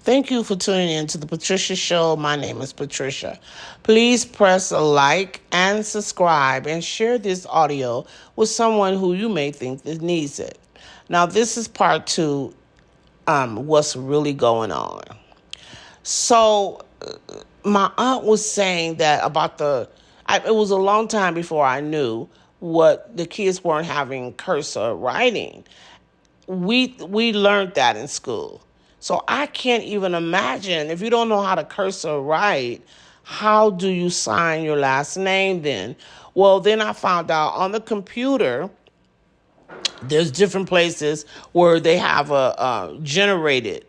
Thank you for tuning in to the Patricia Show. My name is Patricia. Please press a like and subscribe and share this audio with someone who you may think that needs it. Now, this is part two, what's really going on. So, my aunt was saying that about it was a long time before I knew what the kids weren't having cursor writing. We learned that in school. So I can't even imagine if you don't know how to curse or write, how do you sign your last name then? Well, then I found out on the computer, there's different places where they have a generated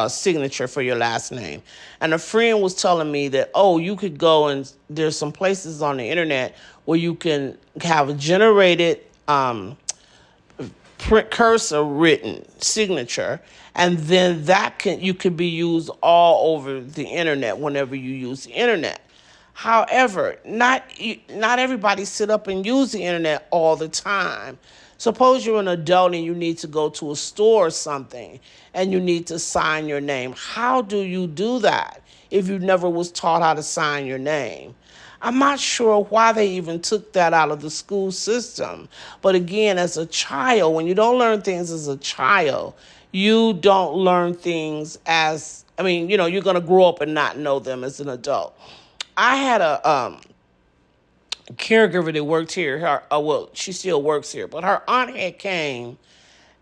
signature for your last name. And a friend was telling me that, oh, you could go and there's some places on the internet where you can have a generated print cursor written signature, and then that can you could be used all over the internet whenever you use the internet. However, not everybody sit up and use the internet all the time. Suppose you're an adult and you need to go to a store or something and you need to sign your name. How do you do that if you never was taught how to sign your name? I'm not sure why they even took that out of the school system. But again, as a child, when you don't learn things as a child, you don't learn things you're going to grow up and not know them as an adult. I had a caregiver that worked here. She still works here, but her aunt had came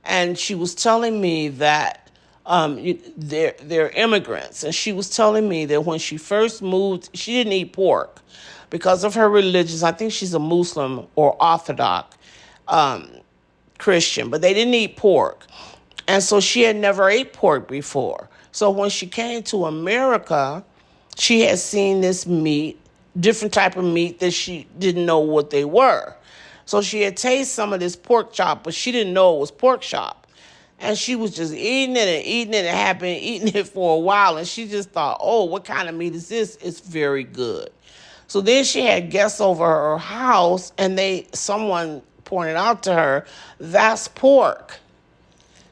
and she was telling me that they're immigrants. And she was telling me that when she first moved, she didn't eat pork because of her religious. I think she's a Muslim or Orthodox Christian, but they didn't eat pork. And so she had never ate pork before. So when she came to America, she had seen this meat, different type of meat that she didn't know what they were. So she had tasted some of this pork chop, but she didn't know it was pork chop. And she was just eating it and had been eating it for a while. And she just thought, oh, what kind of meat is this? It's very good. So then she had guests over her house, and someone pointed out to her, that's pork.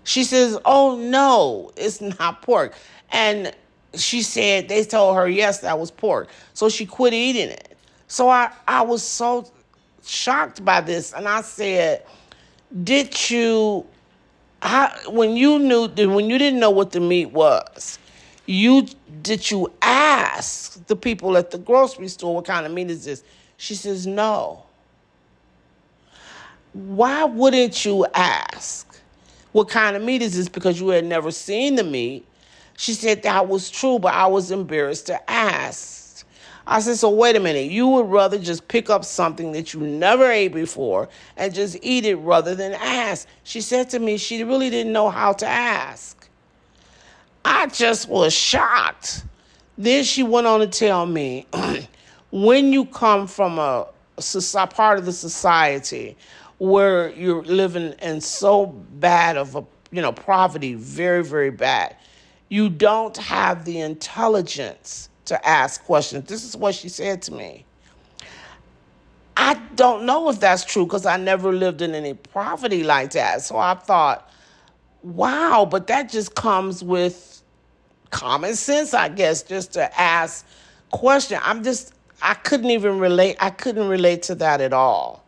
She says, oh, no, it's not pork. And she said, they told her, yes, that was pork. So she quit eating it. So I was so shocked by this. And I said, did you, when you didn't know what the meat was, did you ask the people at the grocery store, what kind of meat is this? She says, no. Why wouldn't you ask? What kind of meat is this? Because you had never seen the meat. She said that was true, but I was embarrassed to ask. I said, so wait a minute. You would rather just pick up something that you never ate before and just eat it rather than ask. She said to me she really didn't know how to ask. I just was shocked. Then she went on to tell me, when you come from a part of the society where you're living in so bad of poverty, very, very bad, you don't have the intelligence to ask questions. This is what she said to me. I don't know if that's true because I never lived in any poverty like that. So I thought, wow, but that just comes with common sense, I guess, just to ask questions. I couldn't even relate. I couldn't relate to that at all.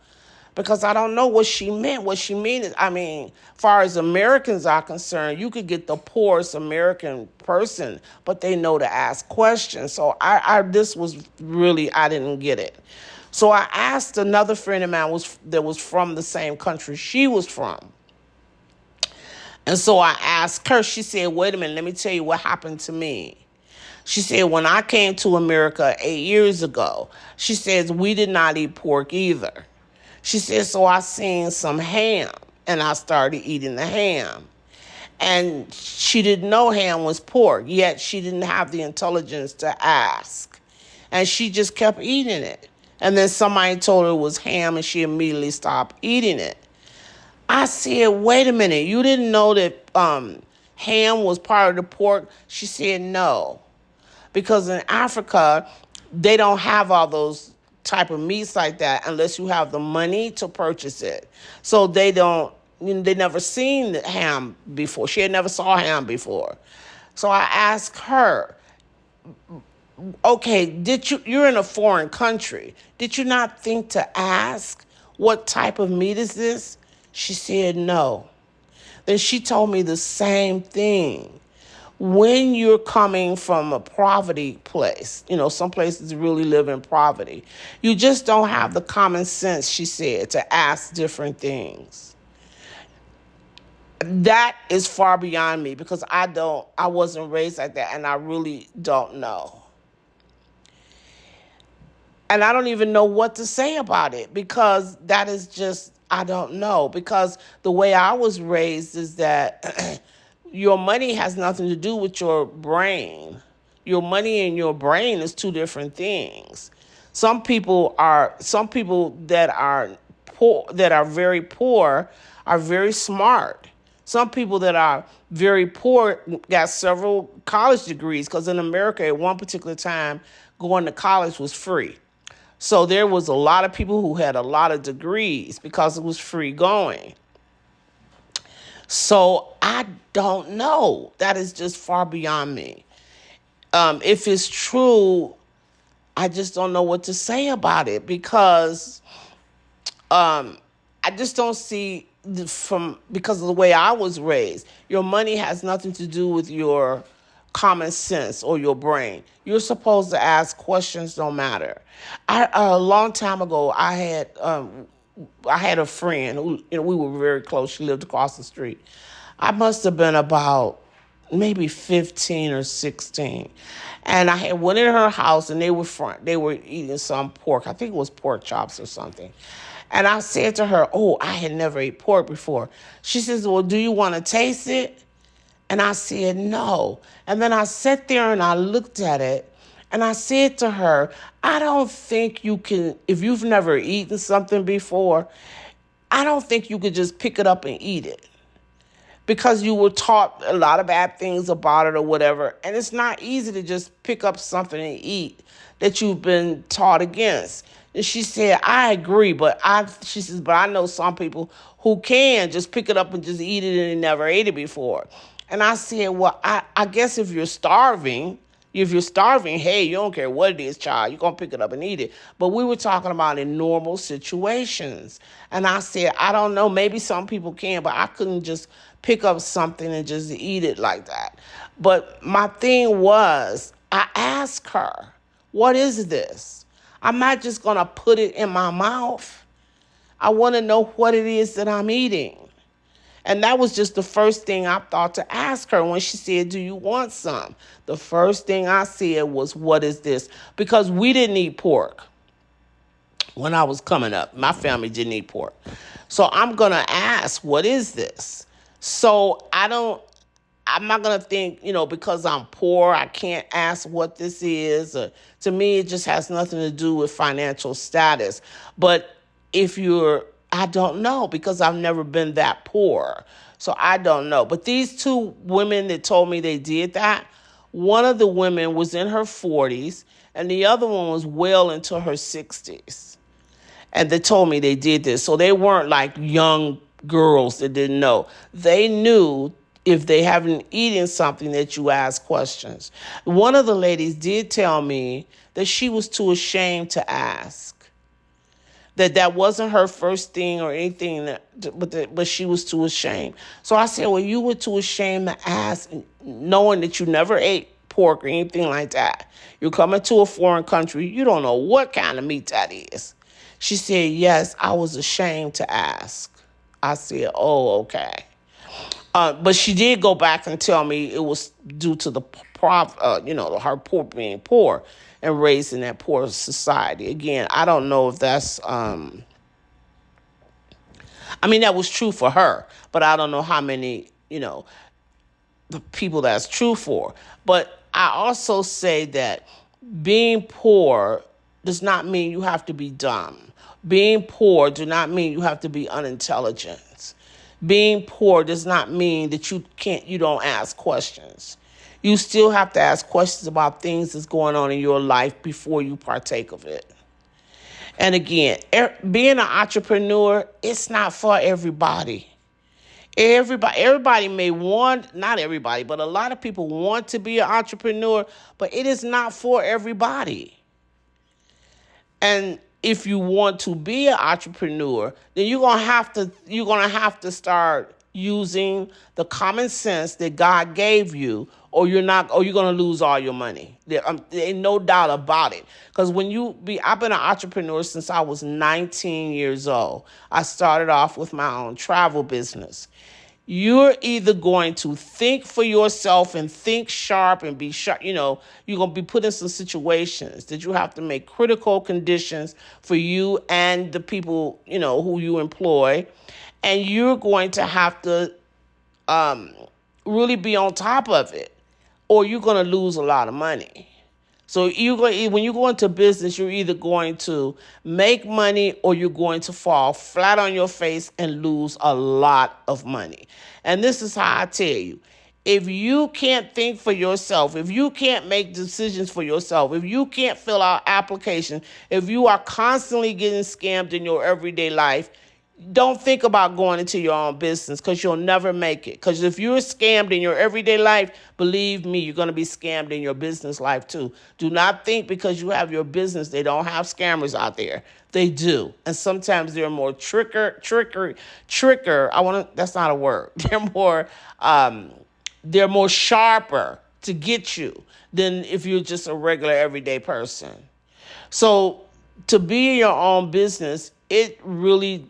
Because I don't know what she meant. What she meant is, as far as Americans are concerned, you could get the poorest American person, but they know to ask questions. So this was really, I didn't get it. So I asked another friend of mine that was from the same country she was from. And so I asked her, she said, wait a minute, let me tell you what happened to me. She said, when I came to America 8 years ago, she says, we did not eat pork either. She said, so I seen some ham, and I started eating the ham. And she didn't know ham was pork, yet she didn't have the intelligence to ask. And she just kept eating it. And then somebody told her it was ham, and she immediately stopped eating it. I said, wait a minute, you didn't know that ham was part of the pork? She said, no. Because in Africa, they don't have all those type of meats like that unless you have the money to purchase it. So they never seen the ham before. She had never saw ham before. So I asked her, okay, you're in a foreign country. Did you not think to ask what type of meat is this? She said no. Then she told me the same thing. When you're coming from a poverty place, some places really live in poverty, you just don't have the common sense, she said, to ask different things. That is far beyond me because I wasn't raised like that, and I really don't know. And I don't even know what to say about it because that is just, I don't know. Because the way I was raised is that your money has nothing to do with your brain. Your money and your brain is two different things. Some people that are poor, that are very poor, are very smart. Some people that are very poor got several college degrees because in America at one particular time, going to college was free. So there was a lot of people who had a lot of degrees because it was free going. So I don't know. That is just far beyond me. If it's true, I just don't know what to say about it because I just don't see because of the way I was raised. Your money has nothing to do with your common sense or your brain. You're supposed to ask questions no matter. A long time ago, I had a friend who we were very close. She lived across the street. I must have been about maybe 15 or 16. And I had went in her house and they were eating some pork. I think it was pork chops or something. And I said to her, oh, I had never ate pork before. She says, well, do you want to taste it? And I said, no. And then I sat there and I looked at it and I said to her, I don't think you can, if you've never eaten something before, I don't think you could just pick it up and eat it because you were taught a lot of bad things about it or whatever. And it's not easy to just pick up something and eat that you've been taught against. And she said, I agree, she says, but I know some people who can just pick it up and just eat it and they never ate it before. And I said, well, I guess if you're starving, hey, you don't care what it is, child, you're going to pick it up and eat it. But we were talking about in normal situations. And I said, I don't know, maybe some people can, but I couldn't just pick up something and just eat it like that. But my thing was, I asked her, what is this? I'm not just going to put it in my mouth. I want to know what it is that I'm eating. And that was just the first thing I thought to ask her when she said, do you want some? The first thing I said was, what is this? Because we didn't eat pork when I was coming up. My family didn't eat pork. So I'm going to ask, what is this? So I'm not going to think, because I'm poor, I can't ask what this is. To me, it just has nothing to do with financial status. But I don't know because I've never been that poor. So I don't know. But these two women that told me they did that, one of the women was in her 40s and the other one was well into her 60s. And they told me they did this. So they weren't like young girls that didn't know. They knew if they haven't eaten something that you ask questions. One of the ladies did tell me that she was too ashamed to ask. That wasn't her first thing or anything, but she was too ashamed. So I said, well, you were too ashamed to ask, knowing that you never ate pork or anything like that. You're coming to a foreign country. You don't know what kind of meat that is. She said, yes, I was ashamed to ask. I said, oh, okay. But she did go back and tell me it was due to her poor being poor and raised in that poor society. Again, I don't know if that's, that was true for her, but I don't know how many, the people that's true for. But I also say that being poor does not mean you have to be dumb. Being poor does not mean you have to be unintelligent. Being poor does not mean that you don't ask questions. You still have to ask questions about things that's going on in your life before you partake of it. And again, being an entrepreneur, it's not for everybody. Everybody may want, not everybody, but a lot of people want to be an entrepreneur, but it is not for everybody. And if you want to be an entrepreneur, then you're gonna have to start using the common sense that God gave you, or you're gonna lose all your money. There ain't no doubt about it. Because I've been an entrepreneur since I was 19 years old. I started off with my own travel business. You're either going to think for yourself and think sharp and be sharp. You're going to be put in some situations that you have to make critical conditions for you and the people, who you employ. And you're going to have to um, really be on top of it, or you're going to lose a lot of money. So when you go into business, you're either going to make money or you're going to fall flat on your face and lose a lot of money. And this is how I tell you. If you can't think for yourself, if you can't make decisions for yourself, if you can't fill out applications, if you are constantly getting scammed in your everyday life, don't think about going into your own business, because you'll never make it. Because if you're scammed in your everyday life, believe me, you're going to be scammed in your business life too. Do not think because you have your business, they don't have scammers out there. They do. And sometimes they're more tricker. That's not a word. They're more sharper to get you than if you're just a regular everyday person. So to be in your own business, it really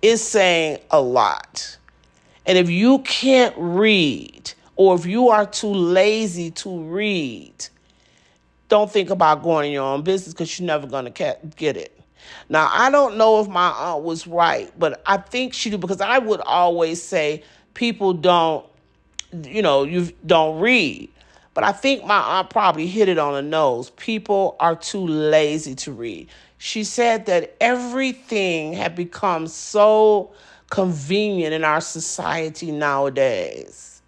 is saying a lot. And if you can't read, or if you are too lazy to read, don't think about going in your own business, because you're never going to get it. Now, I don't know if my aunt was right, but I think she did, because I would always say people you don't read. But I think my aunt probably hit it on the nose. People are too lazy to read. She said that everything had become so convenient in our society nowadays,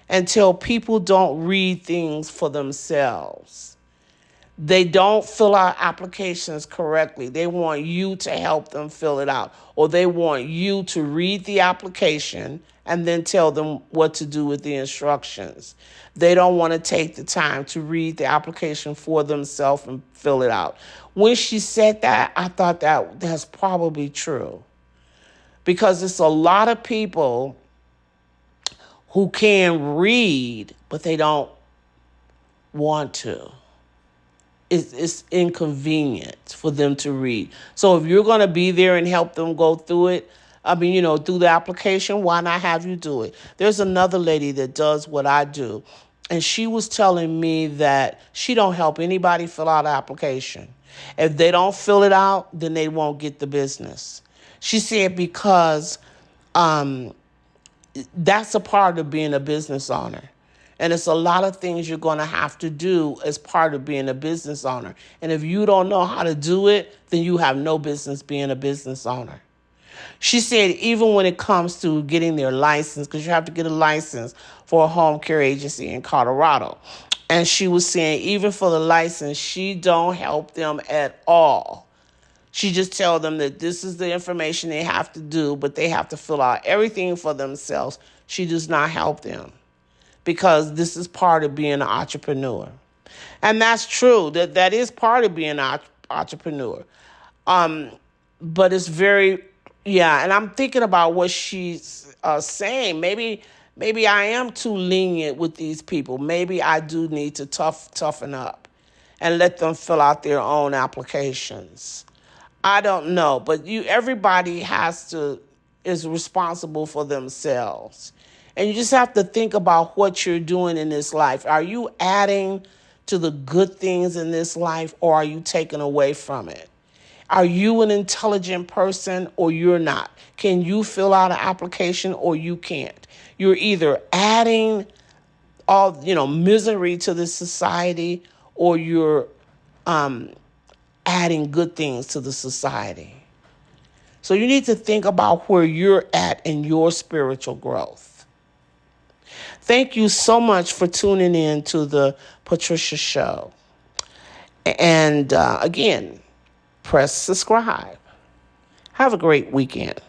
until people don't read things for themselves. They don't fill out applications correctly. They want you to help them fill it out, or they want you to read the application and then tell them what to do with the instructions. They don't want to take the time to read the application for themselves and fill it out. When she said that, I thought that's probably true, because it's a lot of people who can read, but they don't want to. It's inconvenient for them to read. So if you're going to be there and help them go through it, through the application, why not have you do it? There's another lady that does what I do, and she was telling me that she don't help anybody fill out an application. If they don't fill it out, then they won't get the business. She said because that's a part of being a business owner. And it's a lot of things you're going to have to do as part of being a business owner. And if you don't know how to do it, then you have no business being a business owner. She said even when it comes to getting their license, because you have to get a license for a home care agency in Colorado. And she was saying even for the license, she don't help them at all. She just tell them that this is the information they have to do, but they have to fill out everything for themselves. She does not help them, because this is part of being an entrepreneur. And that's true. That is part of being an entrepreneur. But it's very, yeah, and I'm thinking about what she's saying. Maybe I am too lenient with these people. Maybe I do need to toughen up and let them fill out their own applications. I don't know, but everybody is responsible for themselves. And you just have to think about what you're doing in this life. Are you adding to the good things in this life, or are you taking away from it? Are you an intelligent person or you're not? Can you fill out an application or you can't? You're either adding all, misery to the society, or you're adding good things to the society. So you need to think about where you're at in your spiritual growth. Thank you so much for tuning in to the Patricia Show. And again, press subscribe. Have a great weekend.